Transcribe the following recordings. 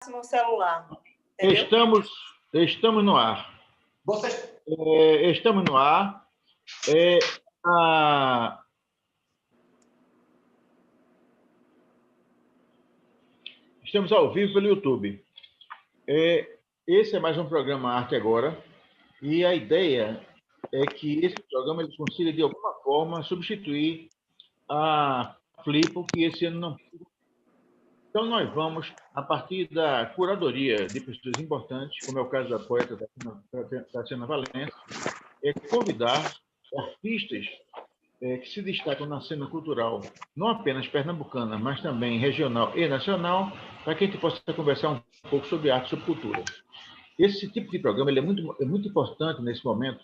no celular, entendeu? Estamos no ar. Vocês... Estamos no ar. Estamos ao vivo pelo YouTube. Esse é mais um programa Arte Agora, e a ideia é que esse programa ele consiga, de alguma forma, substituir a Flipo, que esse ano não. Então, nós vamos, a partir da curadoria de pessoas importantes, como é o caso da poeta Tassiana Valença, convidar artistas que se destacam na cena cultural, não apenas pernambucana, mas também regional e nacional, para que a gente possa conversar um pouco sobre arte e sobre cultura. Esse tipo de programa ele é muito importante nesse momento,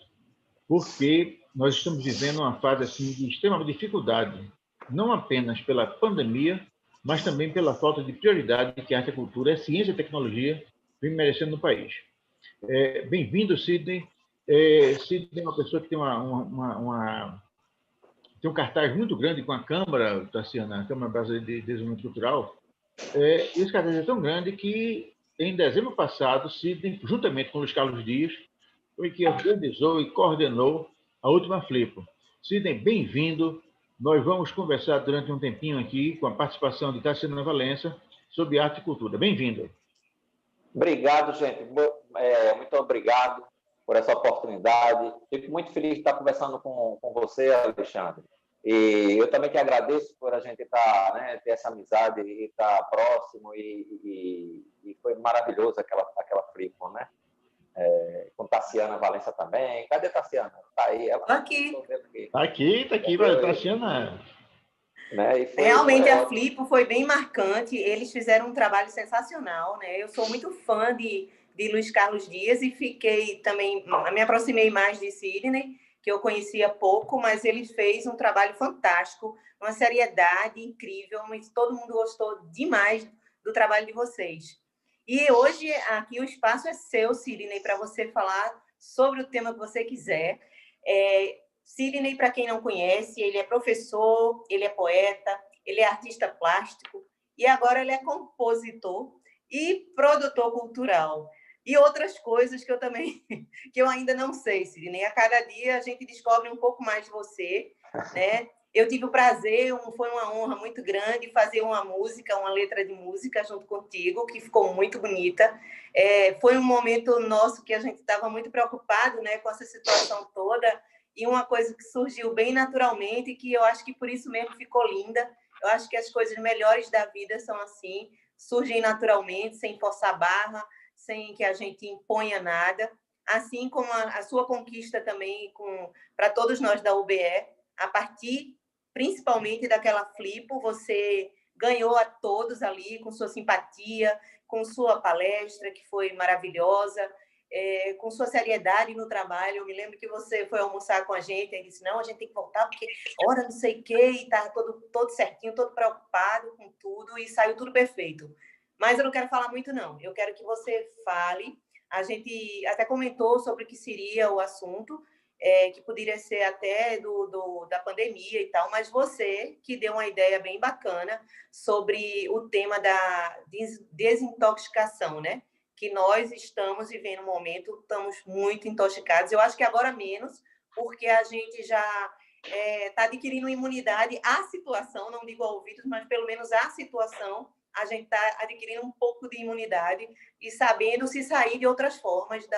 porque nós estamos vivendo uma fase assim, de extrema dificuldade, não apenas pela pandemia, mas também pela falta de prioridade que a arte e a cultura, a ciência e a tecnologia vem merecendo no país. Bem-vindo, Sidney. Sidney é uma pessoa que tem tem um cartaz muito grande com a Câmara, Tassiana, a Câmara Brasileira de Desenvolvimento Cultural. E esse cartaz é tão grande que, em dezembro passado, Sidney, juntamente com o Luiz Carlos Dias, foi que organizou e coordenou a última Flipo. Sidney, bem-vindo. Nós vamos conversar durante um tempinho aqui com a participação de Tassiana Valença sobre arte e cultura. Bem-vindo. Obrigado, gente. Muito obrigado por essa oportunidade. Fico muito feliz de estar conversando com você, Alexandre. E eu também que agradeço por a gente ter essa amizade e estar próximo. E foi maravilhoso aquela Flipo, né? Com Tassiana Valença também. Cadê Tassiana? Está aí. Ela aqui. Está aqui, Tassiana. Né? Realmente a Flipo foi bem marcante. Eles fizeram um trabalho sensacional, né? Eu sou muito fã de Luiz Carlos Dias e me aproximei mais de Sidney, que eu conhecia pouco, mas ele fez um trabalho fantástico, uma seriedade incrível, mas todo mundo gostou demais do trabalho de vocês. E hoje aqui o espaço é seu, Sidney, para você falar sobre o tema que você quiser. Sidney, para quem não conhece, ele é professor, ele é poeta, ele é artista plástico e agora ele é compositor e produtor cultural. E outras coisas que eu ainda não sei, Sidney. A cada dia a gente descobre um pouco mais de você, né? Eu tive o prazer, foi uma honra muito grande fazer uma letra de música junto contigo, que ficou muito bonita. Foi um momento nosso que a gente estava muito preocupado, né, com essa situação toda, e uma coisa que surgiu bem naturalmente, e que eu acho que por isso mesmo ficou linda. Eu acho que as coisas melhores da vida são assim, surgem naturalmente, sem forçar a barra, sem que a gente imponha nada. Assim como a sua conquista também para todos nós da UBE, a partir principalmente daquela Flipo, você ganhou a todos ali com sua simpatia, com sua palestra, que foi maravilhosa, com sua seriedade no trabalho. Eu me lembro que você foi almoçar com a gente e disse, não, a gente tem que voltar porque hora não sei o quê, e estava todo certinho, todo preocupado com tudo, e saiu tudo perfeito. Mas eu não quero falar muito, não. Eu quero que você fale. A gente até comentou sobre o que seria o assunto, que poderia ser até da pandemia e tal, mas você que deu uma ideia bem bacana sobre o tema da desintoxicação, né? Que nós estamos vivendo um momento, estamos muito intoxicados. Eu acho que agora menos, porque a gente já está adquirindo imunidade à situação, não digo ao vírus, mas pelo menos à situação, a gente está adquirindo um pouco de imunidade e sabendo se sair de outras formas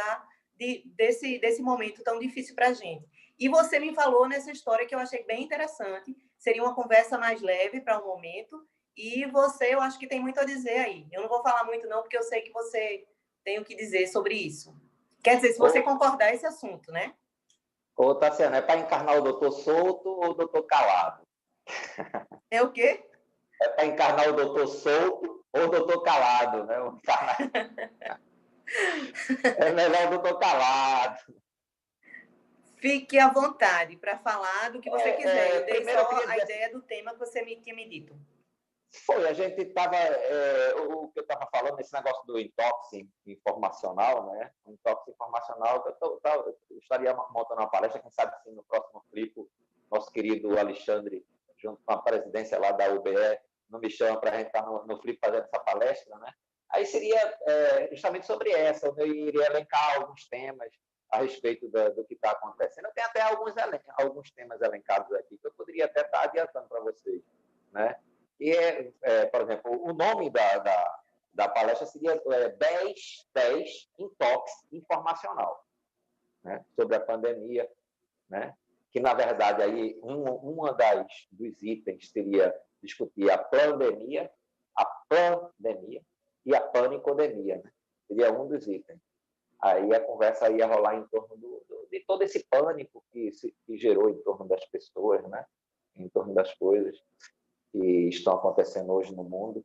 desse momento tão difícil para a gente. E você me falou nessa história que eu achei bem interessante, seria uma conversa mais leve para o momento, e você, eu acho que tem muito a dizer aí. Eu não vou falar muito não, porque eu sei que você tem o que dizer sobre isso. Quer dizer, se você concordar esse assunto, né? Ô, Tassiana, é para encarnar o doutor solto ou o doutor calado? É o quê? É para encarnar o doutor solto ou o doutor calado, né? É melhor o doutor calado. Fique à vontade para falar do que você quiser. Eu dei só a ideia do tema que você tinha me dito. A gente estava... o que eu estava falando, esse negócio do intox informacional, né? O intox informacional, eu estaria montando uma palestra, quem sabe assim, no próximo Flipo, nosso querido Alexandre, junto com a presidência lá da UBE, não me chama para a gente estar no Flipo fazendo essa palestra, né? Aí seria justamente sobre essa, eu iria elencar alguns temas a respeito do que está acontecendo. Eu tenho até alguns temas elencados aqui que eu poderia até estar adiantando para vocês, né? E, por exemplo, o nome da palestra seria 10 Intox Informacional, né? Sobre a pandemia, né? Que, na verdade, aí, dos itens seria discutir a pandemia e a panicodemia, né? Seria um dos itens. Aí a conversa ia rolar em torno de todo esse pânico que gerou em torno das pessoas, né? Em torno das coisas que estão acontecendo hoje no mundo,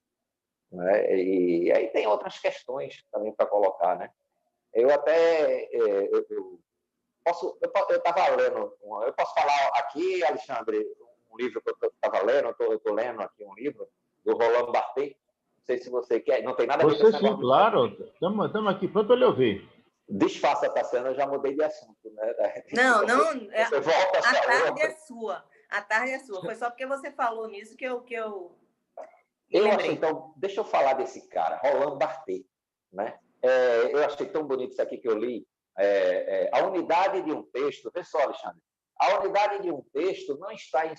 né? E aí tem outras questões também para colocar, né? Eu até eu estava lendo, eu posso falar aqui, Alexandre, um livro que eu estava lendo, eu estou lendo aqui um livro do Roland Barthes, não sei se você quer, não tem nada a ver com você sim, claro, estamos aqui pronto para lhe ouvir. Disfarça, Tassiana, eu já mudei de assunto, né? Não, você volta a tarde outra. é sua. A tarde é sua. Foi só porque você falou nisso que eu me eu lembrei. Achei, então, deixa eu falar desse cara, Roland Barthes, né? Eu achei tão bonito isso aqui que eu li. A unidade de um texto, vê só, Alexandre, a unidade de um texto não está em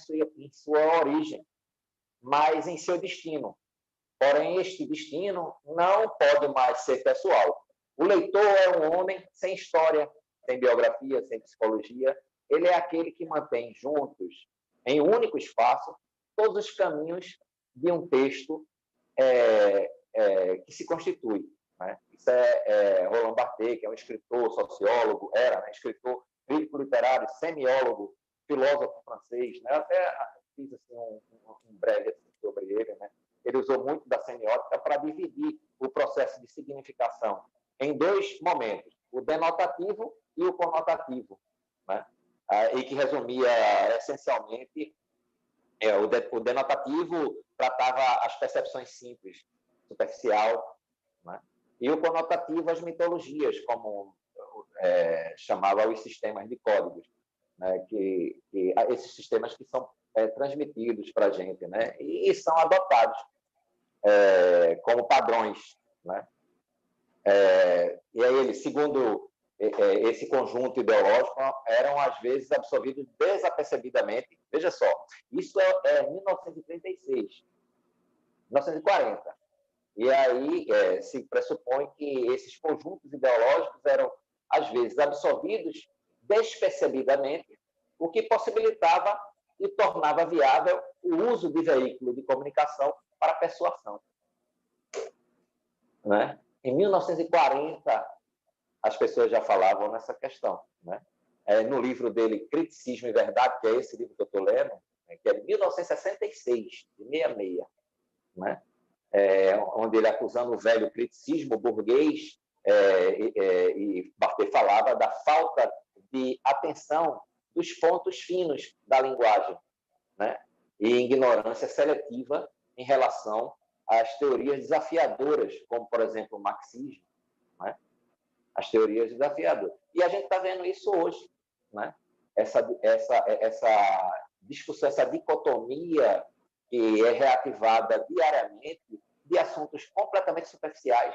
sua origem, mas em seu destino. Porém, este destino não pode mais ser pessoal. O leitor é um homem sem história, sem biografia, sem psicologia. Ele é aquele que mantém juntos, em um único espaço, todos os caminhos de um texto que se constitui, né? Isso é Roland Barthes, que é um escritor, sociólogo, né? Escritor, crítico literário, semiólogo, filósofo francês, né? Eu até fiz assim, um breve assim, sobre ele, né? Ele usou muito da semiótica para dividir o processo de significação em dois momentos, o denotativo e o conotativo, né? E que resumia essencialmente o denotativo tratava as percepções simples, superficial, né? E o conotativo as mitologias, como chamava os sistemas de códigos, né? que esses sistemas que são transmitidos para a gente, né? E são adotados como padrões, né? E aí ele, segundo esse conjunto ideológico, eram às vezes absorvidos desapercebidamente. Veja só, isso é 1936, 1940. E aí se pressupõe que esses conjuntos ideológicos eram às vezes absorvidos despercebidamente, o que possibilitava e tornava viável o uso de veículo de comunicação para a persuasão, né? Em 1940, as pessoas já falavam nessa questão, né? No livro dele, Criticismo e Verdade, que é esse livro que eu estou lendo, né, que é de 1966, de 66, né? Onde ele acusando o velho criticismo burguês, e Barthes falava da falta de atenção dos pontos finos da linguagem, né? E ignorância seletiva em relação às teorias desafiadoras, como, por exemplo, o marxismo, né? As teorias desafiadoras. E a gente está vendo isso hoje, né? Essa discussão, essa dicotomia que é reativada diariamente de assuntos completamente superficiais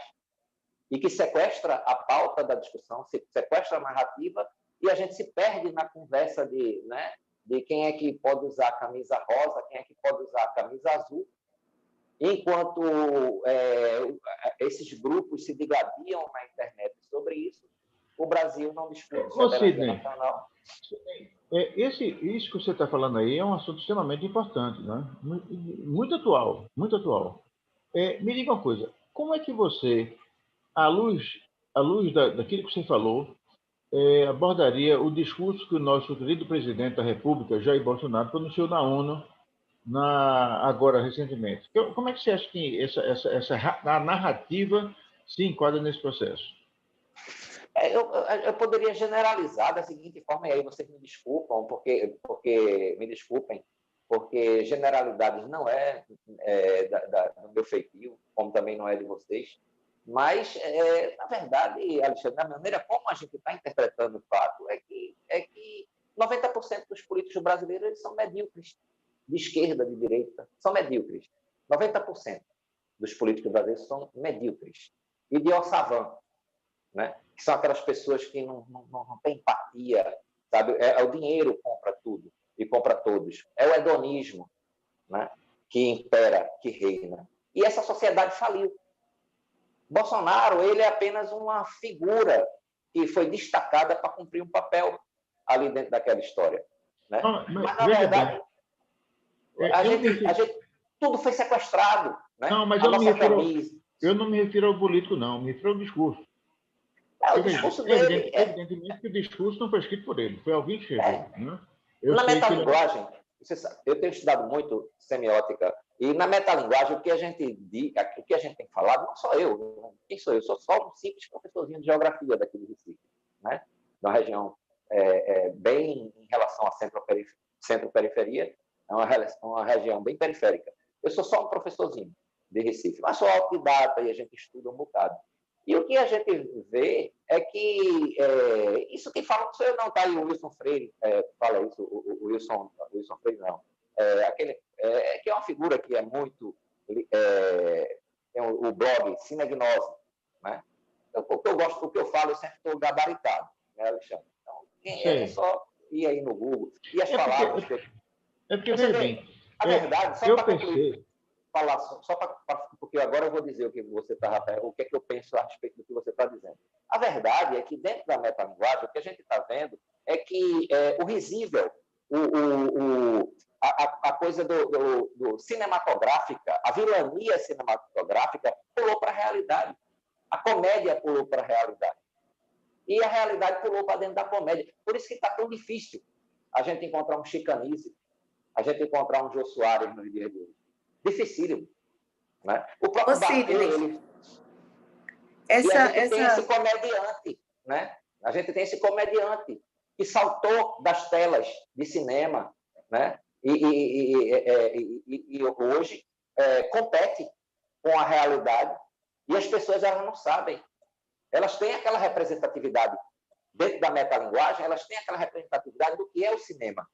e que sequestra a pauta da discussão, sequestra a narrativa, e a gente se perde na conversa de quem é que pode usar a camisa rosa, quem é que pode usar a camisa azul, enquanto esses grupos se digladiam na internet sobre isso, o Brasil não discute soberania nacional. Isso que você está falando aí é um assunto extremamente importante, né? Muito atual, muito atual. Me diga uma coisa, como é que você, à luz daquilo que você falou, abordaria o discurso que o nosso querido presidente da República, Jair Bolsonaro, pronunciou na ONU agora recentemente? Como é que você acha que a narrativa se enquadra nesse processo? Eu poderia generalizar da seguinte forma, e aí vocês me desculpam, porque generalidades não do meu feitio, como também não é de vocês, mas, na verdade, Alexandre, da maneira como a gente está interpretando o fato, é que 90% dos políticos brasileiros eles são medíocres, de esquerda, de direita, são medíocres, 90%. dos políticos brasileiros são medíocres. E de Orsavã, né? Que são aquelas pessoas que não têm empatia, sabe? É o dinheiro que compra tudo e compra todos. É o hedonismo, né? Que impera, que reina. E essa sociedade faliu. Bolsonaro, ele é apenas uma figura que foi destacada para cumprir um papel ali dentro daquela história, né? Mas na verdade, tudo foi sequestrado, né? Não, mas eu não me refiro ao político, não. Me refiro ao discurso. O discurso dele... Evidentemente que o discurso não foi escrito por ele, foi alguém que escreveu. Né? Na metalinguagem, você sabe, eu tenho estudado muito semiótica, e na metalinguagem, o que a gente tem falado, não só eu, quem sou eu? Eu sou só um simples professorzinho de geografia daqui do Recife, né? Na região bem em relação à centro-periferia, é uma região bem periférica. Eu sou só um professorzinho de Recife, mas sou autodidata e a gente estuda um bocado. E o que a gente vê é que isso quem fala não sou eu, não, tá aí o Wilson Freire, fala isso, o Wilson Freire não. Que é uma figura que é muito. O blog Cinegnose, né? O que eu falo, eu sempre estou gabaritado, né, Alexandre? Então, é só ir aí no Google. E as palavras. Porque, veja bem, a verdade, só para concluir. Falar porque agora eu vou dizer o que você está, o que é que eu penso a respeito do que você está dizendo. A verdade é que dentro da metalinguagem, o que a gente está vendo é que o risível, a coisa do cinematográfica, a vilania cinematográfica pulou para a realidade. A comédia pulou para a realidade. E a realidade pulou para dentro da comédia. Por isso que está tão difícil a gente encontrar um Chicanise, a gente encontrar um Jô Soares nos dias de hoje. Dificílimo, né? O próprio Bartolomeu, tem esse comediante, né? A gente tem esse comediante que saltou das telas de cinema, né? E hoje compete com a realidade e as pessoas elas não sabem. Elas têm aquela representatividade dentro da metalinguagem, elas têm aquela representatividade do que é o cinema.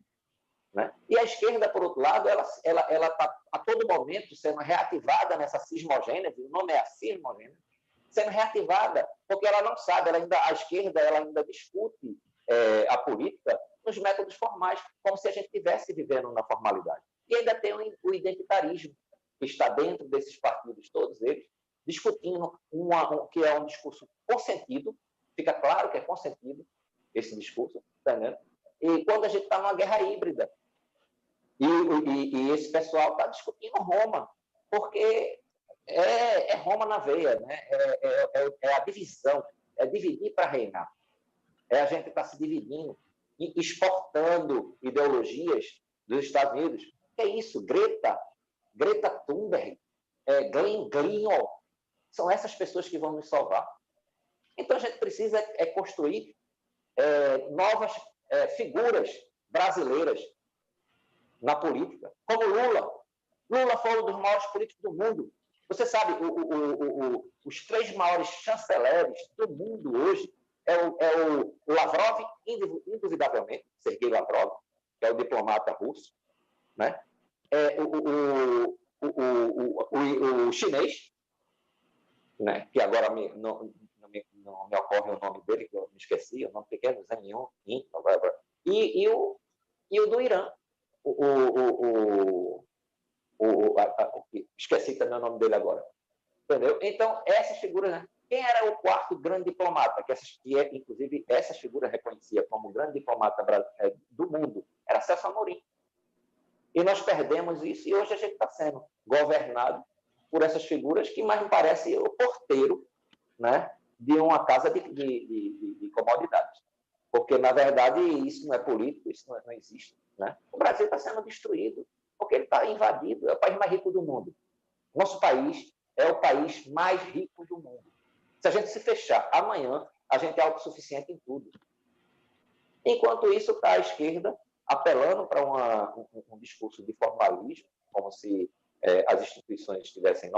Né? E a esquerda, por outro lado, ela está a todo momento sendo reativada nessa cismogênese, o nome é a cismogênese, sendo reativada, porque ela não sabe, a esquerda ela ainda discute a política nos métodos formais, como se a gente estivesse vivendo na formalidade. E ainda tem o identitarismo, que está dentro desses partidos, todos eles, discutindo que é um discurso consentido, fica claro que é consentido esse discurso, tá vendo? E quando a gente está numa guerra híbrida, e esse pessoal está discutindo Roma, porque é Roma na veia, né? É a divisão, é dividir para reinar. A gente está se dividindo e exportando ideologias dos Estados Unidos. Que é isso? Greta Thunberg, Glenn Greenwald, são essas pessoas que vão nos salvar. Então a gente precisa construir novas figuras brasileiras na política, como Lula. Lula foi um dos maiores políticos do mundo. Você sabe, os 3 maiores chanceleres do mundo hoje é o Lavrov, indubitavelmente, Sergei Lavrov, que é o diplomata russo, né? O chinês, né? Que agora não me ocorre o nome dele, que eu me esqueci, o nome pequeno, Zhang Yin, e o do Irã, esqueci também o nome dele agora. Entendeu? Então, essas figuras... Né? Quem era o 4º grande diplomata? Inclusive, essas figuras reconhecia como grande diplomata do mundo. Era Celso Amorim. E nós perdemos isso, e hoje a gente está sendo governado por essas figuras que mais me parece o porteiro, né, de uma casa de comodidades. Porque, na verdade, isso não é político, isso não existe. Né? O Brasil está sendo destruído, porque ele está invadido, é o país mais rico do mundo. Nosso país é o país mais rico do mundo. Se a gente se fechar amanhã, a gente é autossuficiente em tudo. Enquanto isso, está a esquerda apelando para um discurso de formalismo, como se as instituições estivessem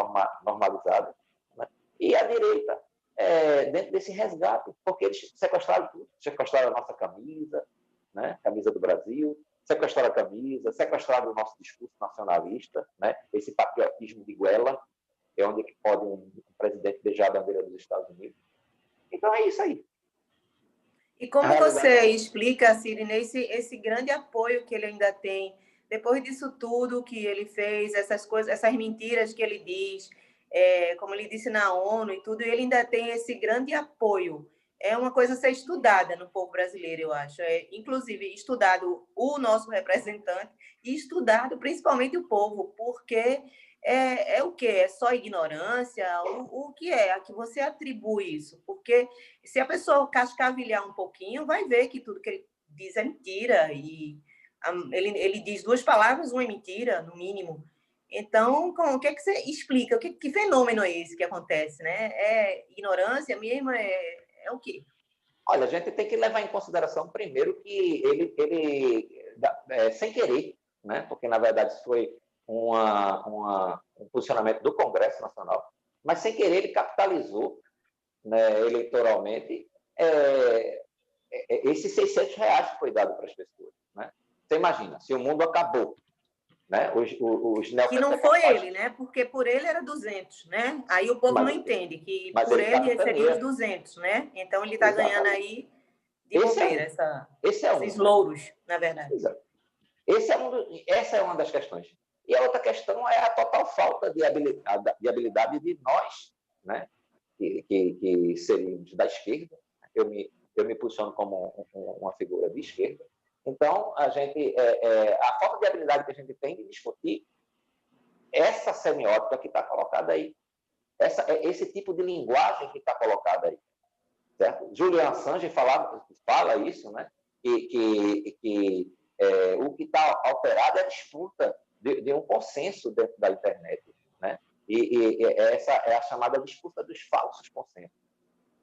normalizadas, né? E a direita dentro desse resgate, porque eles sequestraram tudo. Sequestraram a nossa camisa, né? Camisa do Brasil, sequestraram a camisa, sequestraram o nosso discurso nacionalista, né? Esse patriotismo de goela, é onde que pode um presidente beijar a bandeira dos Estados Unidos. Então, é isso aí. E como você explica, Sidney, esse grande apoio que ele ainda tem, depois disso tudo que ele fez, essas coisas, essas mentiras que ele diz, como ele disse na ONU e tudo, ele ainda tem esse grande apoio. É uma coisa a ser estudada no povo brasileiro, eu acho. Inclusive, estudado o nosso representante e estudado principalmente o povo, porque é o quê? É só ignorância? O que é? A que você atribui isso? Porque se a pessoa cascavilhar um pouquinho, vai ver que tudo que ele diz é mentira. E ele diz 2 palavras, uma é mentira, no mínimo. Então, o que é que você explica? Que fenômeno é esse que acontece, né? É ignorância mesmo? É o quê? Olha, a gente tem que levar em consideração, primeiro, que ele sem querer, né? Porque, na verdade, isso foi um posicionamento do Congresso Nacional, mas, sem querer, ele capitalizou, né, eleitoralmente esses R$600 que foi dado para as pessoas. Né? Você imagina, se o mundo acabou, né? Que não foi ele, né? Porque por ele era 200, né? Aí o povo não entende que por ele seria os 200, né? Então ele está ganhando aí de bobeira esses louros, na verdade. Exato. Essa é uma das questões. E a outra questão é a total falta de habilidade de nós, né? Que seríamos da esquerda. Eu me posiciono como uma figura de esquerda. Então, a falta de habilidade que a gente tem de discutir essa semiótica que está colocada aí, esse tipo de linguagem que está colocada aí. Certo? Julian Assange fala isso, né? Que o que está alterado é a disputa de um consenso dentro da internet. Né? E essa é a chamada disputa dos falsos consensos.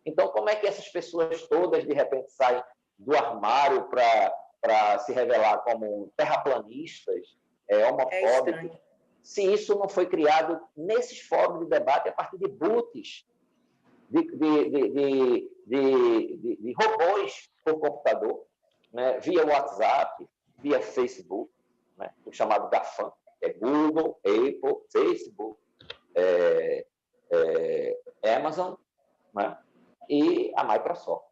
Então, como é que essas pessoas todas, de repente, saem do armário para se revelar como terraplanistas, homofóbicos, se isso não foi criado nesses fóruns de debate a partir de boots, de robôs por computador, né, via WhatsApp, via Facebook, né, o chamado GAFAM, que é Google, Apple, Facebook, Amazon, né, e a Microsoft.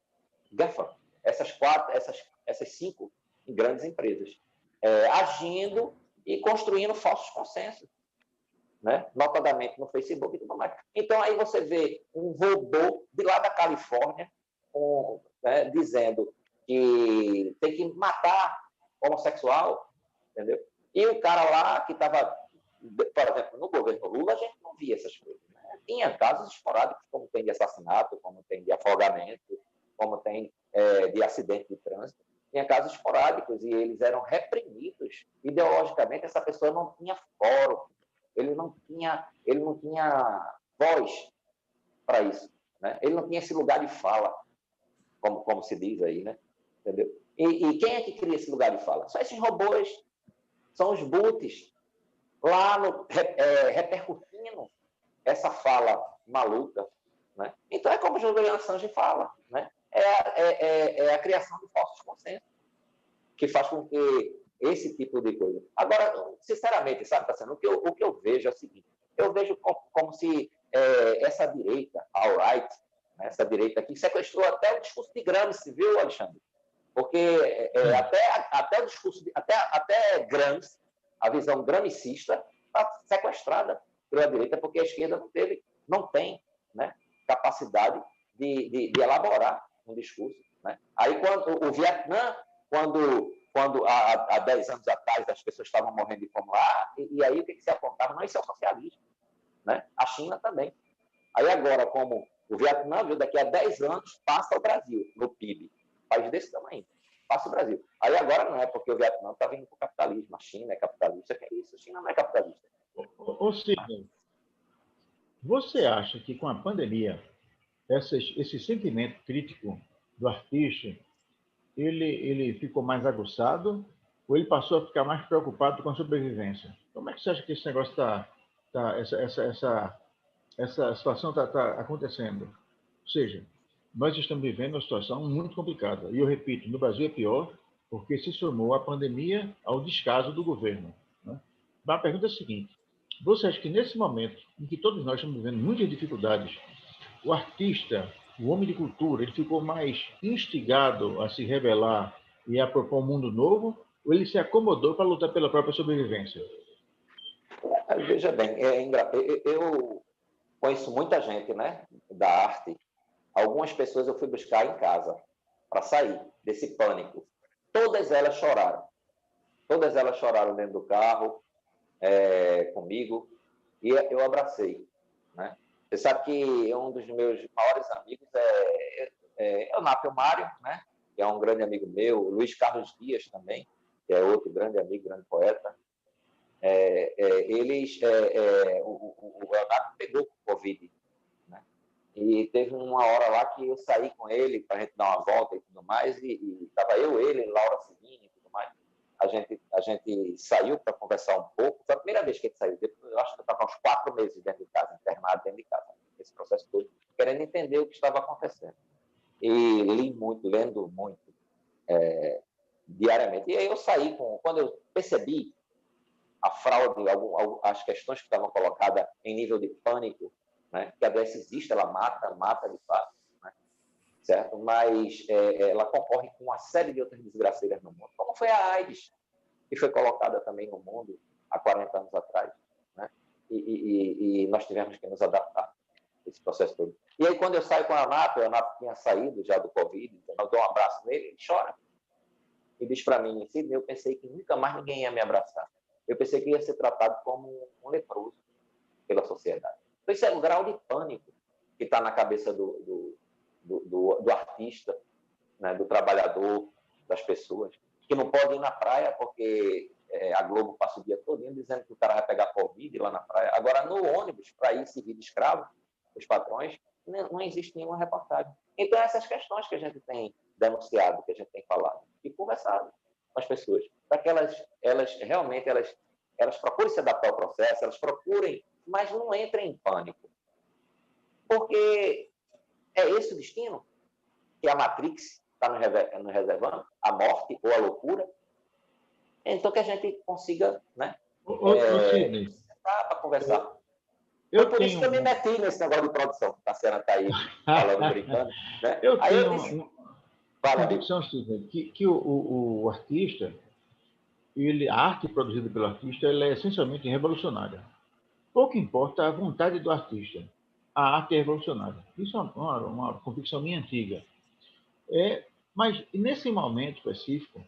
GAFAM. Essas 5 grandes empresas, agindo e construindo falsos consensos, né? Notadamente no Facebook e tudo mais. Então, aí você vê um robô de lá da Califórnia dizendo que tem que matar homossexual, entendeu? E o cara lá que estava, por exemplo, no governo Lula, a gente não via essas coisas. Né? Tinha casos esporádicos, como tem de assassinato, como tem de afogamento, como tem de acidente de trânsito. Tinha casos esporádicos e eles eram reprimidos. Ideologicamente, essa pessoa não tinha fórum, ele não tinha voz para isso. Né? Ele não tinha esse lugar de fala, como se diz aí. Né? Entendeu? E quem é que cria esse lugar de fala? São esses robôs, são os boots, lá repercutindo essa fala maluca. Né? Então, é como o Julian Assange fala, né? É a criação de falsos consensos que faz com que esse tipo de coisa. Agora, sinceramente, sabe, Tassiano, o que eu vejo é o seguinte, eu vejo como se essa direita, alt-right, né, essa direita aqui, sequestrou até o discurso de Gramsci, viu, Alexandre? Porque até o discurso, até Gramsci, a visão gramscista, está sequestrada pela direita, porque a esquerda não tem, né, capacidade de elaborar um discurso. Né? Aí, quando o Vietnã, quando há 10 anos atrás as pessoas estavam morrendo de fome lá, e aí o que se apontava? Não, isso é o socialismo. Né? A China também. Aí agora, como o Vietnã, viu, daqui a 10 anos, passa o Brasil no PIB. País desse tamanho. Passa o Brasil. Aí agora não é porque o Vietnã está vindo para o capitalismo. A China é capitalista. Que é isso? A China não é capitalista. Ou seja, você acha que com a pandemia, esse sentimento crítico do artista, ele ficou mais aguçado ou ele passou a ficar mais preocupado com a sobrevivência? Como é que você acha que esse negócio essa situação está acontecendo? Ou seja, nós estamos vivendo uma situação muito complicada. E eu repito, no Brasil é pior porque se somou a pandemia ao descaso do governo. Né? A pergunta é a seguinte, Você acha que nesse momento, em que todos nós estamos vivendo muitas dificuldades, o artista, o homem de cultura, ele ficou mais instigado a se rebelar e a propor um mundo novo, ou ele se acomodou para lutar pela própria sobrevivência? Veja bem, eu conheço muita gente, né, da arte. Algumas pessoas eu fui buscar em casa para sair desse pânico. Todas elas choraram. Todas elas choraram dentro do carro, comigo, e eu abracei, né? Você sabe que um dos meus maiores amigos é o Nápio Mário, né? Que é um grande amigo meu, o Luiz Carlos Dias também, que é outro grande amigo, grande poeta. O Leonardo pegou Covid, né? E teve uma hora lá que eu saí com ele para a gente dar uma volta e tudo mais, e estava ele, Laura Civini e tudo mais. A gente saiu para conversar um pouco. Foi a primeira vez que a gente saiu. Eu acho que eu estava uns 4 meses dentro de casa, internado dentro de casa, esse processo todo, querendo entender o que estava acontecendo. E lendo muito, diariamente. E aí eu saí quando eu percebi a fraude, as questões que estavam colocadas em nível de pânico, né? Que a doença existe, ela mata de fato, né? Certo? Mas ela concorre com uma série de outras desgraceiras no mundo, como foi a AIDS, que foi colocada também no mundo há 40 anos atrás, né? E nós tivemos que nos adaptar a esse processo todo. E aí, quando eu saio com a Anato tinha saído já do Covid, eu dou um abraço nele, ele chora. E diz para mim, Sidney, eu pensei que nunca mais ninguém ia me abraçar. Eu pensei que ia ser tratado como um leproso pela sociedade. Então, isso é o grau de pânico que está na cabeça do artista, né, do trabalhador, das pessoas, que não pode ir na praia porque a Globo passa o dia todo dizendo que o cara vai pegar Covid lá na praia. Agora, no ônibus, para ir servir de escravo, os patrões, não existe nenhuma reportagem. Então, essas questões que a gente tem denunciado, que a gente tem falado e conversado com as pessoas, para que elas realmente procurem se adaptar ao processo, elas procurem, mas não entrem em pânico. Porque é esse o destino que a Matrix está nos reservando, a morte ou a loucura. Então, que a gente consiga, né, sentar para conversar. Por isso que eu me meti nesse negócio de produção. A Cena está aí falando, brincando. Né? Eu tenho uma convicção, Sidney, que o artista, a arte produzida pelo artista, ela é essencialmente revolucionária. Pouco importa a vontade do artista, a arte é revolucionária. Isso é uma convicção minha antiga. Mas, nesse momento específico,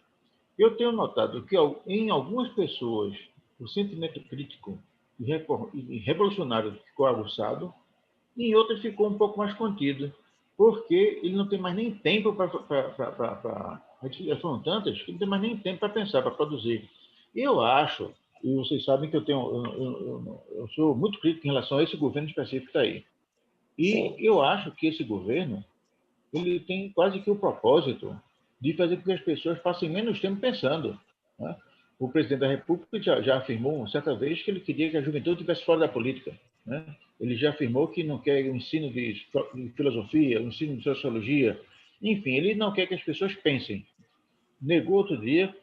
eu tenho notado que em algumas pessoas o sentimento crítico e revolucionário ficou aguçado, e em outras ficou um pouco mais contido, porque ele não tem mais nem tempo para... Foram tantas que não tem mais nem tempo para pensar, para produzir. Eu acho, e vocês sabem que eu sou muito crítico em relação a esse governo específico que está aí. E Sim. Eu acho que esse governo ele tem quase que o propósito de fazer com que as pessoas passem menos tempo pensando, né? O presidente da República já afirmou certa vez que ele queria que a juventude estivesse fora da política, né? Ele já afirmou que não quer o ensino de filosofia, o ensino de sociologia, enfim, ele não quer que as pessoas pensem. Negou outro dia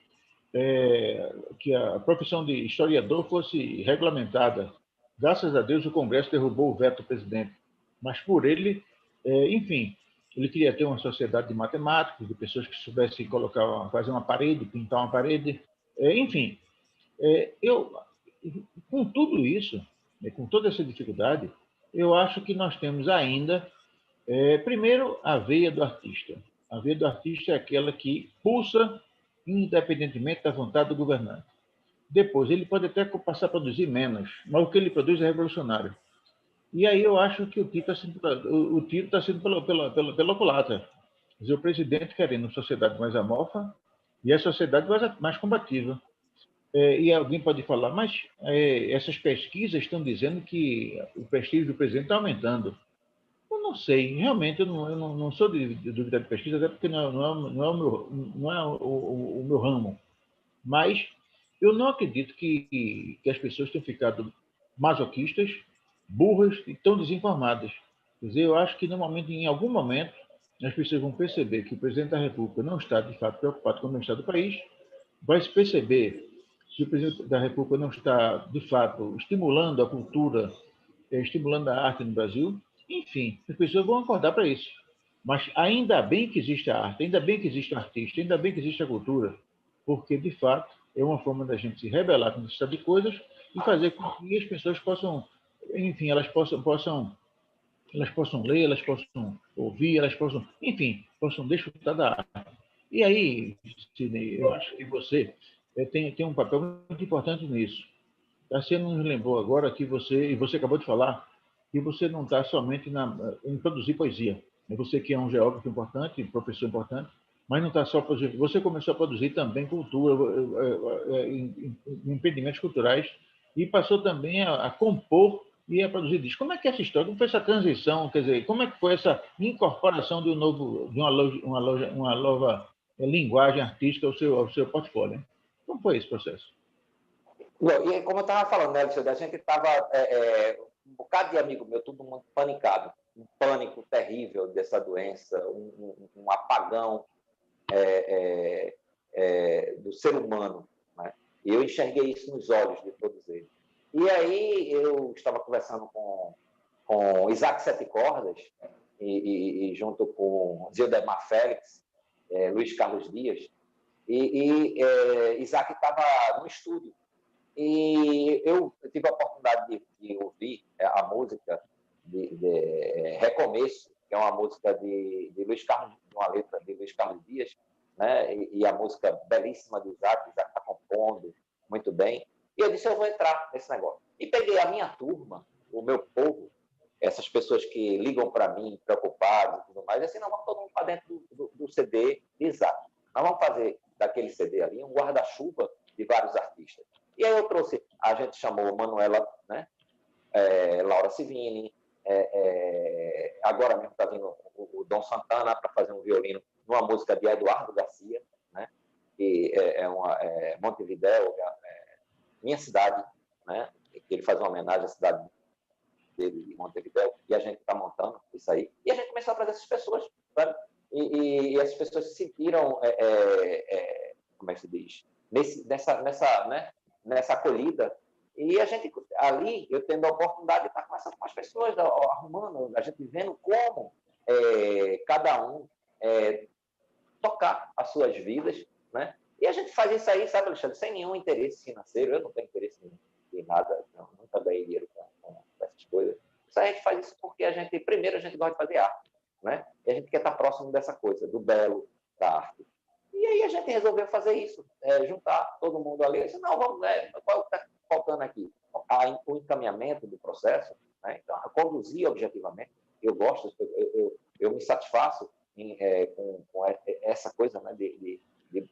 que a profissão de historiador fosse regulamentada. Graças a Deus o Congresso derrubou o veto do presidente, mas por ele, enfim, ele queria ter uma sociedade de matemáticos, de pessoas que soubessem fazer uma parede, pintar uma parede, enfim. Com tudo isso, com toda essa dificuldade, eu acho que nós temos ainda, primeiro, a veia do artista. A veia do artista é aquela que pulsa independentemente da vontade do governante. Depois, ele pode até passar a produzir menos, mas o que ele produz é revolucionário. E aí eu acho que o tiro está sendo pela culatra. Quer dizer, o presidente querendo uma sociedade mais amorfa e a sociedade mais combativa. E alguém pode falar, mas essas pesquisas estão dizendo que o prestígio do presidente está aumentando. Eu não sei, realmente eu não sou de duvidar de pesquisa, até porque não é o meu ramo. Mas eu não acredito que as pessoas tenham ficado masoquistas, burras e tão desinformadas. Quer dizer, eu acho que em algum momento, as pessoas vão perceber que o presidente da República não está, de fato, preocupado com o bem-estar do país, vai se perceber se o presidente da República não está, de fato, estimulando a cultura, estimulando a arte no Brasil, enfim, as pessoas vão acordar para isso. Mas ainda bem que existe a arte, ainda bem que existe o artista, ainda bem que existe a cultura, porque, de fato, é uma forma da gente se rebelar com esse tipo de coisas e fazer com que as pessoas possam, enfim, elas possam ler, elas possam ouvir, elas possam, enfim, possam desfrutar da arte. E aí, Sidney, eu acho que você tem um papel muito importante nisso. Você nos lembrou agora que e você acabou de falar, que você não está somente em produzir poesia. Você que é um geógrafo importante, professor importante, mas não está só produzindo. Você começou a produzir também cultura, empreendimentos culturais, e passou também a compor e a produzir discos. Como é que é essa história? Como foi essa transição? Quer dizer, como é que foi essa incorporação de uma nova linguagem artística ao seu portfólio? Como foi esse processo? E como eu estava falando, né, Alexandre, a gente estava, um bocado de amigo meu, todo mundo panicado, um pânico terrível dessa doença, um apagão do ser humano, né? E eu enxerguei isso nos olhos de todos eles. E aí eu estava conversando com Isaac Sete Cordas, e junto com Zildemar Félix, Luiz Carlos Dias, Isaac estava no estúdio. E eu tive a oportunidade de ouvir a música de Recomeço, que é uma música de Luiz Carlos, uma letra de Luiz Carlos Dias, né? E a música belíssima do Isaac está compondo muito bem. E eu disse, eu vou entrar nesse negócio. E peguei a minha turma, o meu povo, essas pessoas que ligam para mim, preocupados e tudo mais, e assim, nós vamos todo mundo para dentro do CD de Isaac. Nós vamos fazer daquele CD ali um guarda-chuva de vários artistas. E aí eu trouxe, a gente chamou Manuela, né? Laura Civini, agora mesmo está vindo o Dom Santana para fazer um violino numa música de Eduardo Garcia, né? Que é Montevidéu, minha cidade, né? Que ele faz uma homenagem à cidade dele, de Montevidéu, e a gente está montando isso aí. E a gente começou a trazer essas pessoas, sabe? E essas pessoas se sentiram, como é que se diz? Nessa acolhida. E a gente, ali, eu tendo a oportunidade de estar conversando com as pessoas, arrumando, a gente vendo como cada um tocar as suas vidas, né? E a gente faz isso aí, sabe, Alexandre, sem nenhum interesse financeiro. Eu não tenho interesse em nada, nunca ganhei dinheiro com essas coisas. Isso aí a gente faz isso porque primeiro, a gente gosta de fazer arte, né? E a gente quer estar próximo dessa coisa, do belo, da arte. E aí a gente resolveu fazer isso, juntar todo mundo ali. Eu disse, não, vamos, qual é o que está faltando aqui? O encaminhamento do processo, né? Então, eu conduzir objetivamente. Eu gosto, eu me satisfaço com essa coisa, né, de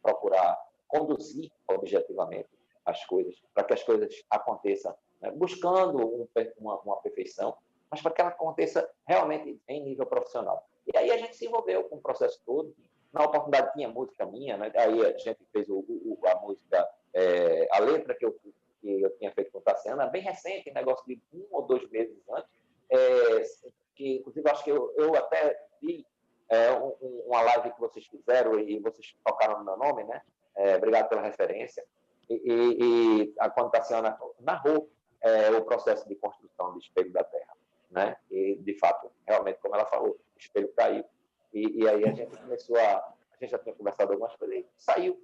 procurar conduzir objetivamente as coisas, para que as coisas aconteçam, né, buscando uma perfeição, mas para que ela aconteça realmente em nível profissional. E aí a gente se envolveu com o processo todo. Na oportunidade tinha música minha, né? Aí a gente fez a música, a letra que eu tinha feito com o Tassiana, bem recente, negócio de 1 ou 2 meses antes, que inclusive acho que eu até vi uma live que vocês fizeram e vocês tocaram no meu nome, né? Obrigado pela referência. E a quando Tassiana narrou o processo de construção do Espelho da Terra, né? E de fato, realmente, como ela falou, o espelho caiu. E aí a gente começou a gente já tinha conversado algumas coisas, e saiu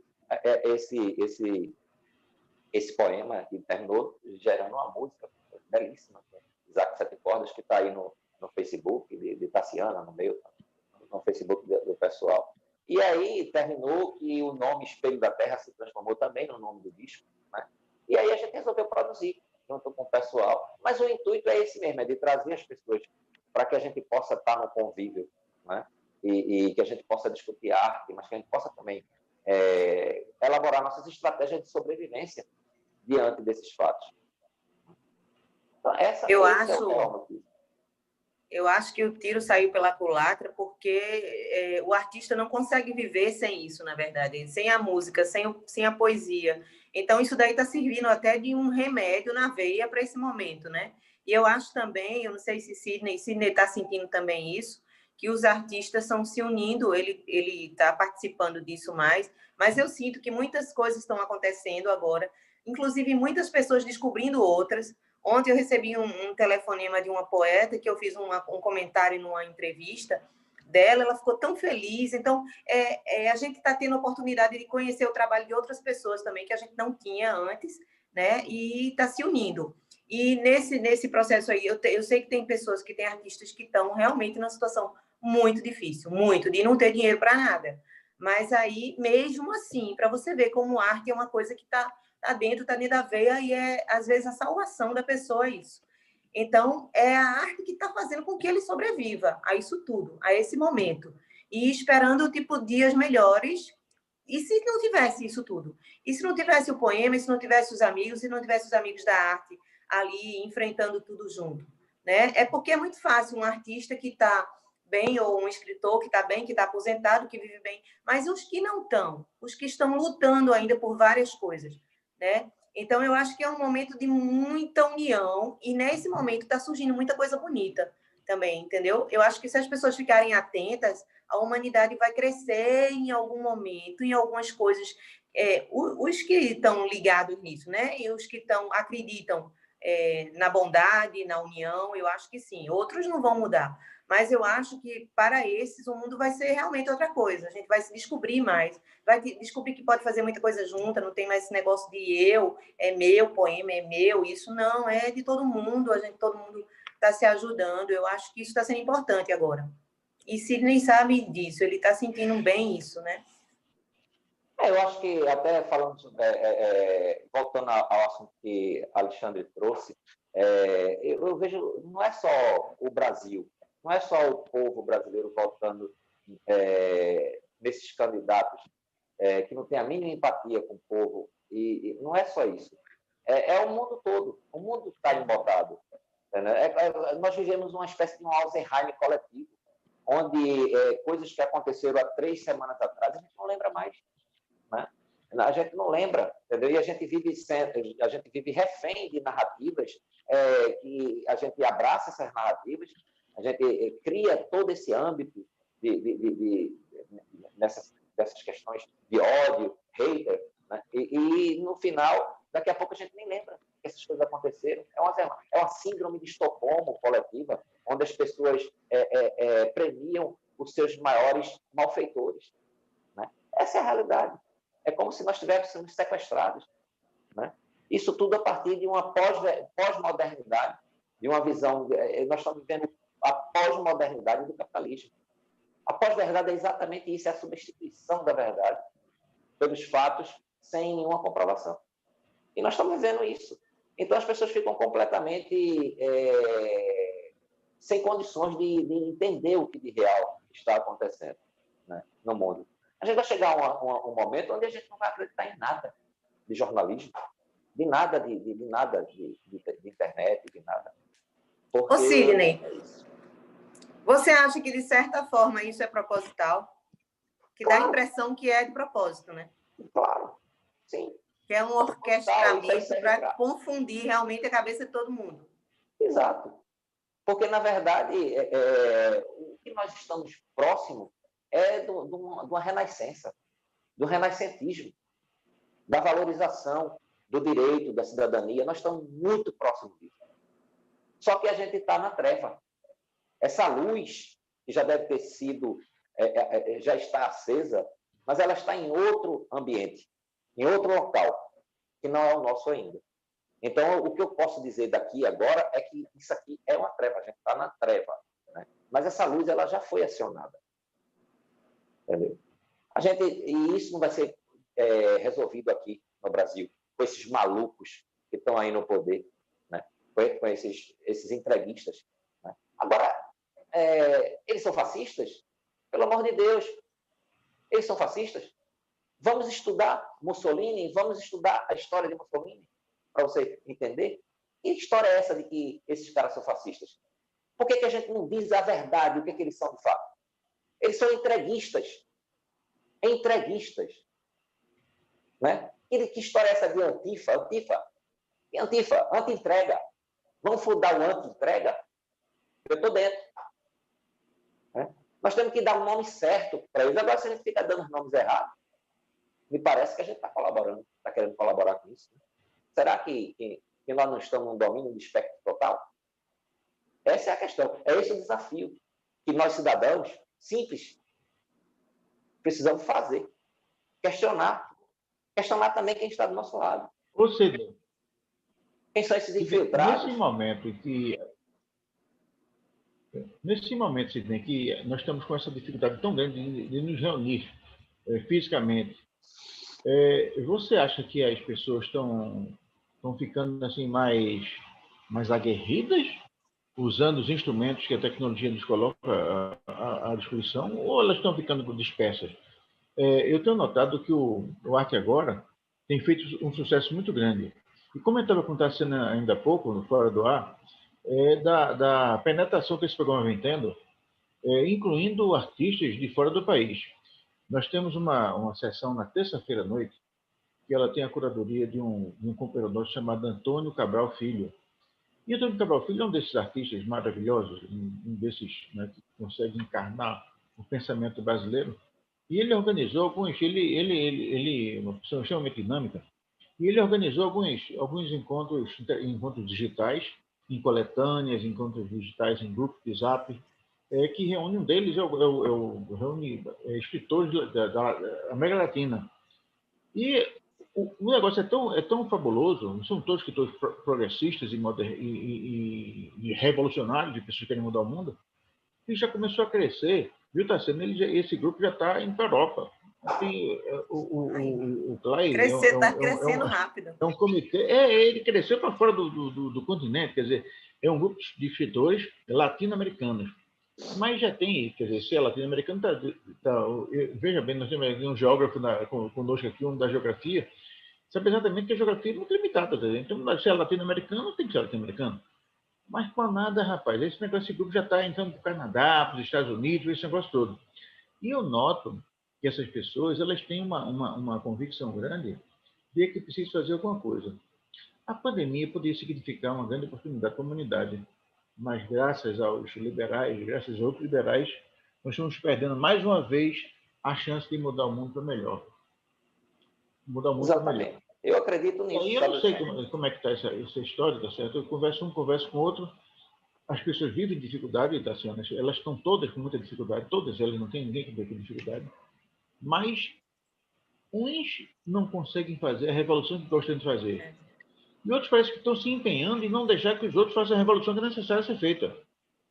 esse poema que terminou gerando uma música belíssima, Isaac Sete Cordas, que está aí no Facebook de Tassiana, no Facebook do pessoal. E aí terminou que o nome Espelho da Terra se transformou também no nome do disco, né? E aí a gente resolveu produzir junto com o pessoal, mas o intuito é esse mesmo, é de trazer as pessoas para que a gente possa estar no convívio, né? E que a gente possa discutir arte, mas que a gente possa também elaborar nossas estratégias de sobrevivência diante desses fatos. Então, eu acho que o tiro saiu pela culatra porque o artista não consegue viver sem isso, na verdade, sem a música, sem a poesia. Então, isso daí está servindo até de um remédio na veia para esse momento, né? E eu acho também, eu não sei se Sidney está sentindo também isso, que os artistas estão se unindo, ele está participando disso mais, mas eu sinto que muitas coisas estão acontecendo agora inclusive muitas pessoas descobrindo outras. Ontem eu recebi um telefonema de uma poeta que eu fiz um comentário numa entrevista dela, ela ficou tão feliz. Então, a gente está tendo a oportunidade de conhecer o trabalho de outras pessoas também, que a gente não tinha antes, né? E está se unindo. E nesse processo aí, eu sei que tem pessoas que têm artistas que estão realmente numa situação muito difícil, muito, de não ter dinheiro para nada. Mas aí, mesmo assim, para você ver como arte é uma coisa que está dentro da veia e às vezes, a salvação da pessoa isso. Então, é a arte que está fazendo com que ele sobreviva a isso tudo, a esse momento. E esperando, tipo, dias melhores. E se não tivesse isso tudo? E se não tivesse o poema, e se não tivesse os amigos, se não tivesse os amigos da arte ali enfrentando tudo junto, né? É porque é muito fácil um artista que está bem, ou um escritor que está bem, que está aposentado, que vive bem, mas os que não estão, os que estão lutando ainda por várias coisas, né? Então, eu acho que é um momento de muita união, e nesse momento está surgindo muita coisa bonita também, entendeu? Eu acho que se as pessoas ficarem atentas, a humanidade vai crescer em algum momento, em algumas coisas. Os que estão ligados nisso, né? E os que acreditam na bondade, na união, eu acho que sim. Outros não vão mudar. Mas eu acho que, para esses, o mundo vai ser realmente outra coisa. A gente vai se descobrir mais. Vai descobrir que pode fazer muita coisa junta, não tem mais esse negócio de é meu, poema é meu. Isso não, é de todo mundo. Todo mundo está se ajudando. Eu acho que isso está sendo importante agora. E Sidney sabe disso, ele está sentindo bem isso, né? Eu acho que, até falando, voltando ao assunto que Alexandre trouxe, eu vejo, não é só o Brasil, não é só o povo brasileiro votando nesses candidatos que não tem a mínima empatia com o povo, e não é só isso. É o mundo todo, o mundo está embotado. Nós vivemos uma espécie de um Alzheimer coletivo, onde coisas que aconteceram há 3 semanas atrás, a gente não lembra mais. Né? A gente não lembra, entendeu? E a gente vive refém de narrativas, que a gente abraça essas narrativas, a gente cria todo esse âmbito dessas questões de ódio, hater, né? E no final, daqui a pouco a gente nem lembra que essas coisas aconteceram. É uma síndrome de Estocolmo coletiva, onde as pessoas premiam os seus maiores malfeitores. Né? Essa é a realidade. É como se nós estivéssemos sequestrados. Né? Isso tudo a partir de uma pós-modernidade, de uma visão... Nós estamos vivendo a pós-modernidade do capitalismo. A pós-verdade é exatamente isso, é a substituição da verdade pelos fatos sem nenhuma comprovação. E nós estamos vivendo isso. Então, as pessoas ficam completamente sem condições de entender o que de real está acontecendo, né, no mundo. A gente vai chegar a um momento onde a gente não vai acreditar em nada de jornalismo, de nada de internet, de nada. Porque... Ô, Sidney, você acha que, de certa forma, isso é proposital? Que claro. Dá a impressão que é de propósito, né? Claro, sim. Que é um orquestramento para confundir realmente a cabeça de todo mundo. Exato. Porque, na verdade, o que nós estamos próximos é de uma renascença, do renascentismo, da valorização do direito, da cidadania. Nós estamos muito próximos disso. Só que a gente está na treva. Essa luz, que já deve ter sido, já está acesa, mas ela está em outro ambiente, em outro local, que não é o nosso ainda. Então, o que eu posso dizer daqui agora é que isso aqui é uma treva, a gente está na treva. Né? Mas essa luz ela já foi acionada. Entendeu? E isso não vai ser resolvido aqui no Brasil, com esses malucos que estão aí no poder, né? Com esses entreguistas. Né? Agora, eles são fascistas? Pelo amor de Deus, eles são fascistas? Vamos estudar Mussolini, vamos estudar a história de Mussolini, para você entender. Que história é essa de que esses caras são fascistas? Por que a gente não diz a verdade, o que eles são de fato? Eles são entreguistas. Entreguistas. Né? Que história é essa de Antifa? Antifa, anti-entrega. Vamos fundar o anti-entrega? Eu estou dentro. Né? Nós temos que dar um nome certo para eles. Agora, se a gente fica dando os nomes errados, me parece que a gente está colaborando, está querendo colaborar com isso. Né? Será que nós não estamos no domínio do espectro total? Essa é a questão. É esse o desafio que nós, cidadãos simples, precisamos fazer. Questionar. Questionar também quem está do nosso lado. Ou seja, quem são esses infiltrados? Nesse momento, Sidney, que nós estamos com essa dificuldade tão grande de nos reunir fisicamente, você acha que as pessoas estão ficando assim mais aguerridas, usando os instrumentos que a tecnologia nos coloca à disposição, ou elas estão ficando dispersas? Eu tenho notado que o Arte Agora tem feito um sucesso muito grande. E como eu estava acontecendo ainda há pouco, no Fora do Ar, da penetração que esse programa vem tendo, incluindo artistas de fora do país. Nós temos uma sessão na terça-feira à noite, que ela tem a curadoria de um companheiro nosso chamado Antônio Cabral Filho. E Antônio Cabral Filho é um desses artistas maravilhosos, um desses, né, que consegue encarnar o pensamento brasileiro. E ele organizou alguns, ele uma pessoa extremamente dinâmica, e ele organizou alguns encontros digitais, em coletâneas, encontros digitais em grupos de Zap, que reúne, um deles reúne escritores da América Latina. E o negócio é tão fabuloso, são todos escritores progressistas e revolucionários, de pessoas que querem mudar o mundo, e já começou a crescer. Viu, Tassiano? Esse grupo já está indo para a Europa. O Clay está crescendo rápido. É um comitê. Ele cresceu para fora do continente, quer dizer, é um grupo de escritores latino-americanos. Mas já tem, quer dizer, se é latino-americano, veja bem, nós temos um geógrafo conosco aqui, um da geografia, sabe exatamente que a geografia é muito limitada. Tá? Então, se é latino-americano, tem que ser latino-americano. Mas para nada, rapaz, esse grupo já está entrando para o Canadá, para os Estados Unidos, esse negócio todo. E eu noto que essas pessoas elas têm uma convicção grande de que precisa fazer alguma coisa. A pandemia poderia significar uma grande oportunidade para a humanidade, mas graças aos liberais, graças aos outros liberais, nós estamos perdendo mais uma vez a chance de mudar o mundo para melhor. Mudar o mundo para melhor. Eu acredito nisso. Aí eu não sei como é que está essa história, tá certo? Eu converso com o outro. As pessoas vivem dificuldade, tá certo? Elas estão todas com muita dificuldade, todas elas, não tem ninguém que tenha dificuldade. Mas uns não conseguem fazer a revolução que gostam de fazer. E outros parecem que estão se empenhando em não deixar que os outros façam a revolução que é necessária ser feita.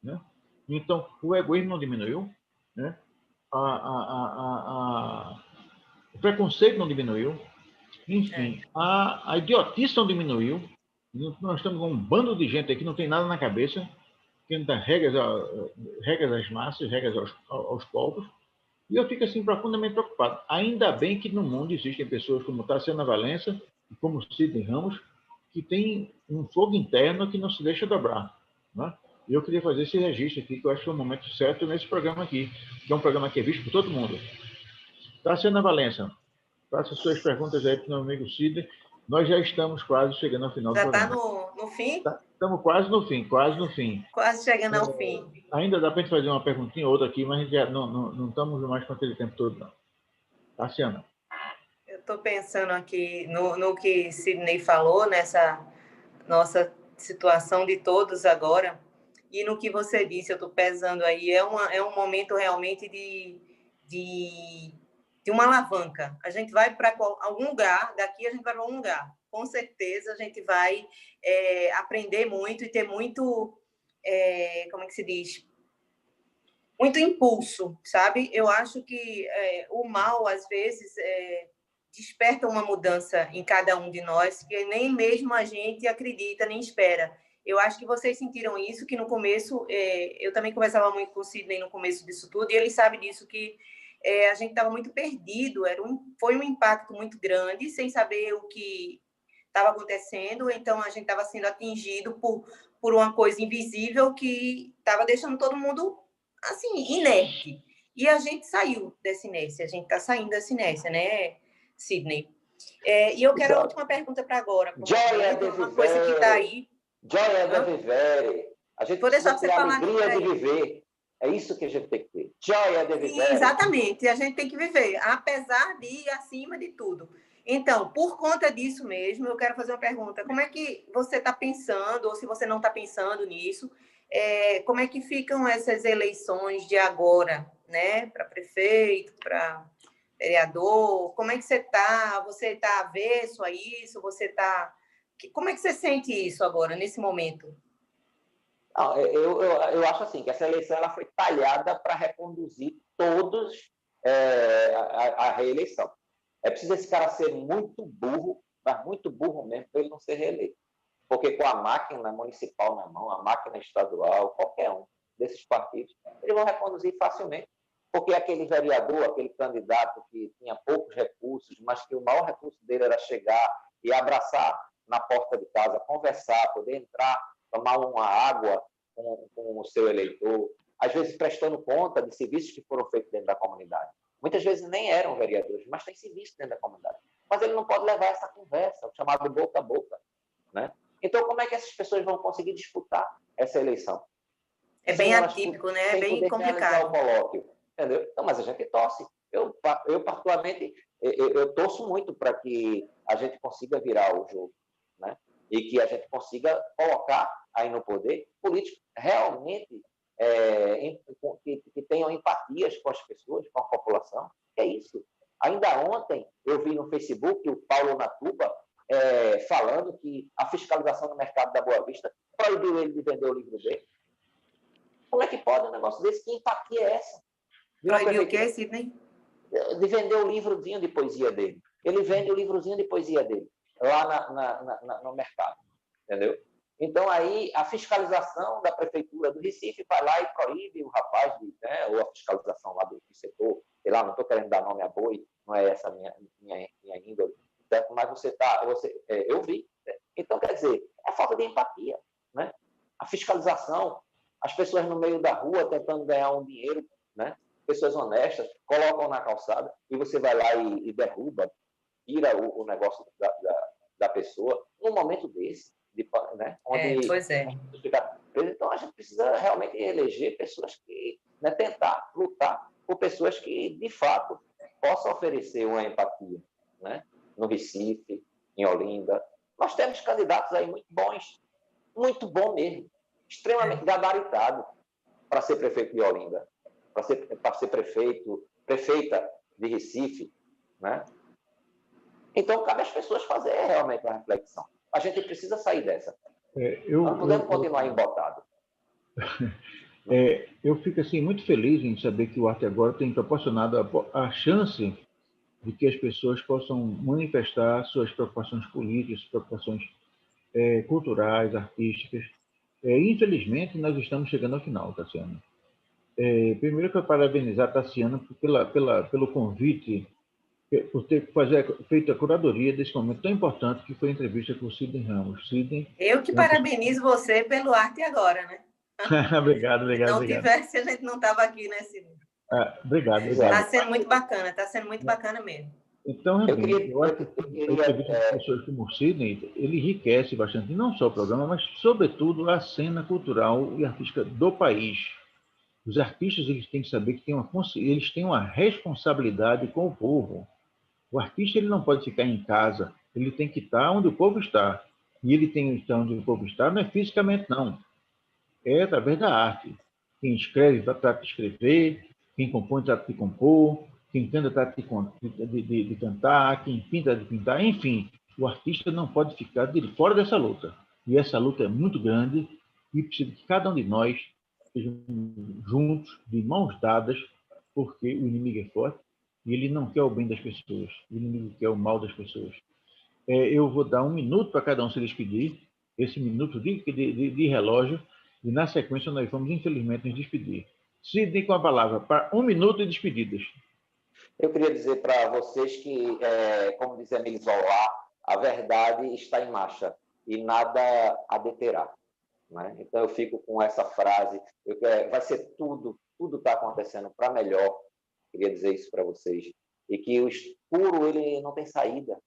Né? Então, o egoísmo não diminuiu, né? O preconceito não diminuiu, enfim, a idiotice não diminuiu. Nós estamos com um bando de gente aí que não tem nada na cabeça, que não dá regras às massas, regras aos povos. E eu fico assim profundamente preocupado. Ainda bem que no mundo existem pessoas como Tassiana Valença e como Sidney Ramos, que têm um fogo interno que não se deixa dobrar. Né? E eu queria fazer esse registro aqui, que eu acho que é o momento certo nesse programa aqui, que é um programa que é visto por todo mundo. Tassiana Valença, faça suas perguntas aí para o meu amigo Sidney. Nós já estamos quase chegando ao final do programa. Já está no fim? Estamos quase no fim. Quase chegando ao fim. Ainda dá para a gente fazer uma perguntinha ou outra aqui, mas já não estamos mais com aquele tempo todo, não. Tassiana. Eu estou pensando aqui no que Sidney falou, nessa nossa situação de todos agora, e no que você disse, eu estou pesando aí, é um momento realmente de uma alavanca. A gente vai para algum lugar, daqui a gente vai para algum lugar. Com certeza a gente vai aprender muito e ter muito, como é que se diz? Muito impulso, sabe? Eu acho que o mal, às vezes, desperta uma mudança em cada um de nós, que nem mesmo a gente acredita, nem espera. Eu acho que vocês sentiram isso, que no começo, eu também conversava muito com o Sidney no começo disso tudo, e ele sabe disso, que a gente estava muito perdido, foi um impacto muito grande, sem saber o que estava acontecendo, então a gente estava sendo atingido por uma coisa invisível que estava deixando todo mundo, assim, inerte. E a gente saiu dessa inércia, a gente está saindo dessa inércia, né, Sidney? E eu quero a última pergunta para agora. Uma coisa que está aí. Joia de viver. A gente precisa ter a alegria de viver. É isso que a gente tem que ter. Joia de viver. Exatamente, a gente tem que viver, apesar de ir acima de tudo. Então, por conta disso mesmo, eu quero fazer uma pergunta. Como é que você está pensando, ou se você não está pensando nisso, como é que ficam essas eleições de agora, né? Para prefeito, para vereador? Como é que você está? Você está avesso a isso? Como é que você sente isso agora, nesse momento? Não, eu acho assim, que essa eleição ela foi talhada para reconduzir todos a reeleição. É preciso esse cara ser muito burro, mas muito burro mesmo, para ele não ser reeleito. Porque com a máquina municipal na mão, a máquina estadual, qualquer um desses partidos, eles vão reconduzir facilmente. Porque aquele vereador, aquele candidato que tinha poucos recursos, mas que o maior recurso dele era chegar e abraçar na porta de casa, conversar, poder entrar, tomar uma água com o seu eleitor, às vezes prestando conta de serviços que foram feitos dentro da comunidade. Muitas vezes nem eram vereadores, mas tem serviço dentro da comunidade. Mas ele não pode levar essa conversa, o chamado boca a boca, né? Então, como é que essas pessoas vão conseguir disputar essa eleição? É bem atípico, né? É bem complicado. O colóquio, entendeu? Então, mas a gente torce. Eu particularmente, eu torço muito para que a gente consiga virar o jogo, né? E que a gente consiga colocar aí no poder políticos realmente que tenham empatias com as pessoas, com a população. É isso. Ainda ontem, eu vi no Facebook o Paulo Natuba falando que a fiscalização do mercado da Boa Vista proibiu ele de vender o livro dele. Como é que pode um negócio desse? Que empatia é essa? Proibiu o quê, Sidney? De vender o livrozinho de poesia dele. Ele vende o livrozinho de poesia dele lá no mercado. Entendeu? Então, aí, a fiscalização da Prefeitura do Recife vai lá e proíbe o rapaz, né, ou a fiscalização lá do setor, sei lá, não estou querendo dar nome a boi, não é essa minha índole, certo? Mas eu vi. Né? Então, quer dizer, é falta de empatia. Né? A fiscalização, as pessoas no meio da rua tentando ganhar um dinheiro, né? Pessoas honestas, colocam na calçada e você vai lá e derruba, tira o negócio da pessoa, num momento desse. Né? Onde pois é. Então, a gente precisa realmente eleger pessoas que, né, tentar lutar por pessoas que, de fato, possam oferecer uma empatia. Né? No Recife, em Olinda. Nós temos candidatos aí muito bom mesmo, extremamente gabaritado para ser prefeito de Olinda, para ser prefeita de Recife. Né? Então, cabe às pessoas fazer realmente uma reflexão. A gente precisa sair dessa. Não podemos continuar embotado. Eu fico assim, muito feliz em saber que o Arte Agora tem proporcionado a chance de que as pessoas possam manifestar suas preocupações políticas, preocupações culturais, artísticas. Infelizmente, nós estamos chegando ao final, Tassiano. Primeiro, eu quero parabenizar a Tassiana pelo convite, por ter feito a curadoria desse momento tão importante que foi a entrevista com o Sidney Ramos. Sidney, eu que parabenizo você pelo Arte Agora, né? Obrigado. Se não tivesse, a gente não estava aqui, né, Sidney? Obrigado. Está sendo muito bacana mesmo. Então, realmente, eu acho que a entrevista com pessoas como o Sidney, ele enriquece bastante, não só o programa, mas, sobretudo, a cena cultural e artística do país. Os artistas, eles têm que saber que eles têm uma responsabilidade com o povo. O artista, ele não pode ficar em casa, ele tem que estar onde o povo está. E ele tem que estar onde o povo está, não é fisicamente, não. É através da arte. Quem escreve, trata de escrever, quem compõe, trata de compor, quem canta, trata de cantar, quem pinta, de pintar, enfim. O artista não pode ficar fora dessa luta. E essa luta é muito grande e precisa que cada um de nós estejam juntos, de mãos dadas, porque o inimigo é forte e ele não quer o bem das pessoas, o inimigo quer o mal das pessoas. Eu vou dar 1 minuto para cada um se despedir, esse minuto de relógio, e na sequência nós vamos, infelizmente, nos despedir. Sidney, com a palavra para 1 minuto e despedidas. Eu queria dizer para vocês que, como dizia Emile Zola, a verdade está em marcha e nada a deterá. Né? Então, eu fico com essa frase, vai ser tudo está acontecendo para melhor, queria dizer isso para vocês, e que o escuro ele não tem saída,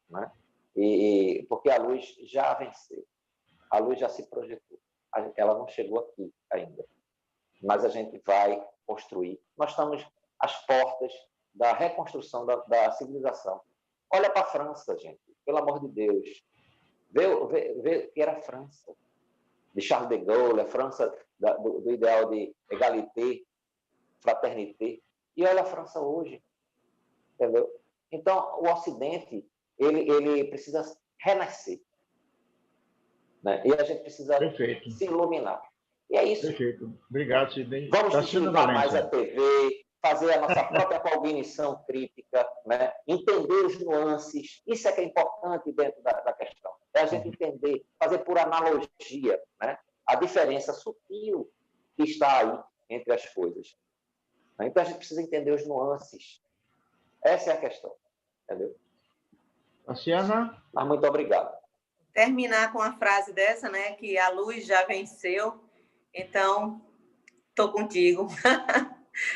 né? Porque a luz já venceu, a luz já se projetou, ela não chegou aqui ainda, mas a gente vai construir. Nós estamos às portas da reconstrução da civilização, Olha para a França, gente, pelo amor de Deus. Vê que era a França, de Charles de Gaulle, a França do ideal de égalité, fraternité. E olha a França hoje, entendeu? Então, o Ocidente, ele precisa renascer, né? E a gente precisa se iluminar. E é isso. Perfeito. Obrigado, Sidney. Vamos desligar mais a TV, fazer a nossa própria cognição crítica, né? Entender os nuances. Isso é que é importante dentro da questão. É a gente entender, fazer por analogia, né? A diferença sutil que está aí entre as coisas. Então, a gente precisa entender os nuances. Essa é a questão. Entendeu? Luciana? Mas muito obrigado. Terminar com uma frase dessa, né? Que a luz já venceu. Então, estou contigo.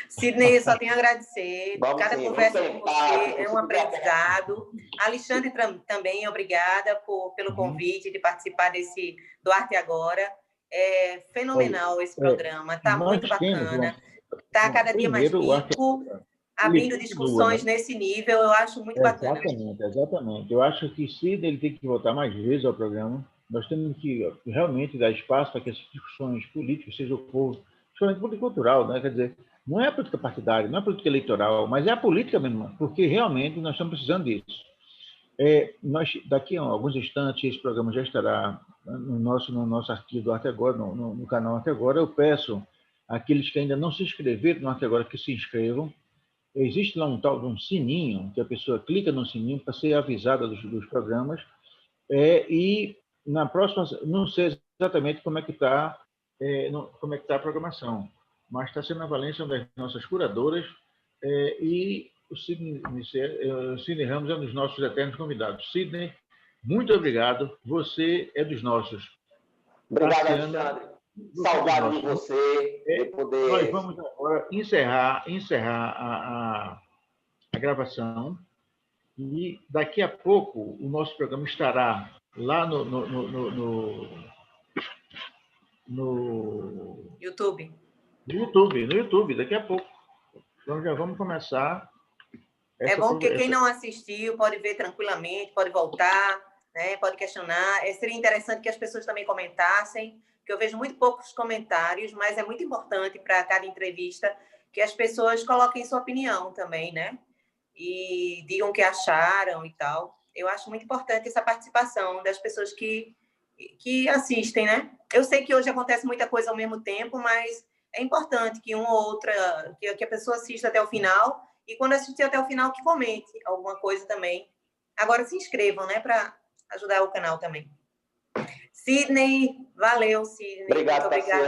Sidney, só tenho a agradecer. Cada conversa com você é um aprendizado. Alexandre também, obrigada pelo convite de participar do Arte Agora. É fenomenal esse programa, está muito bacana. Está cada dia mais rico, abrindo discussões nesse nível, eu acho muito bacana. Exatamente. Eu acho que Sidney tem que voltar mais vezes ao programa. Nós temos que realmente dar espaço para que essas discussões políticas sejam principalmente política cultural, né? Quer dizer, não é a política partidária, não é a política eleitoral, mas é a política mesmo, porque realmente nós estamos precisando disso. Daqui a alguns instantes, esse programa já estará no nosso arquivo do Arte Agora, no canal Arte Agora. Eu peço àqueles que ainda não se inscreveram no Arte Agora que se inscrevam. Existe lá um tal de um sininho, que a pessoa clica no sininho para ser avisada dos programas. E na próxima, não sei exatamente como é que está a programação, mas está sendo a Valência uma das nossas curadoras, e o Sidney Ramos é um dos nossos eternos convidados. Sidney, muito obrigado. Você é dos nossos. Obrigado, Alexandre. Saudade de você, de poder... Nós vamos agora encerrar a gravação, e daqui a pouco o nosso programa estará lá no YouTube. No YouTube, daqui a pouco. Então já vamos começar. É bom que quem não assistiu pode ver tranquilamente, pode voltar, né? Pode questionar. Seria interessante que as pessoas também comentassem, que eu vejo muito poucos comentários, mas é muito importante para cada entrevista que as pessoas coloquem sua opinião também, né? E digam o que acharam e tal. Eu acho muito importante essa participação das pessoas que assistem, né? Eu sei que hoje acontece muita coisa ao mesmo tempo, mas é importante que uma ou outra, que a pessoa assista até o final, e quando assistir até o final, que comente alguma coisa também. Agora se inscrevam, né? Para ajudar o canal também. Sidney, valeu, Sidney. Obrigado, muito obrigada.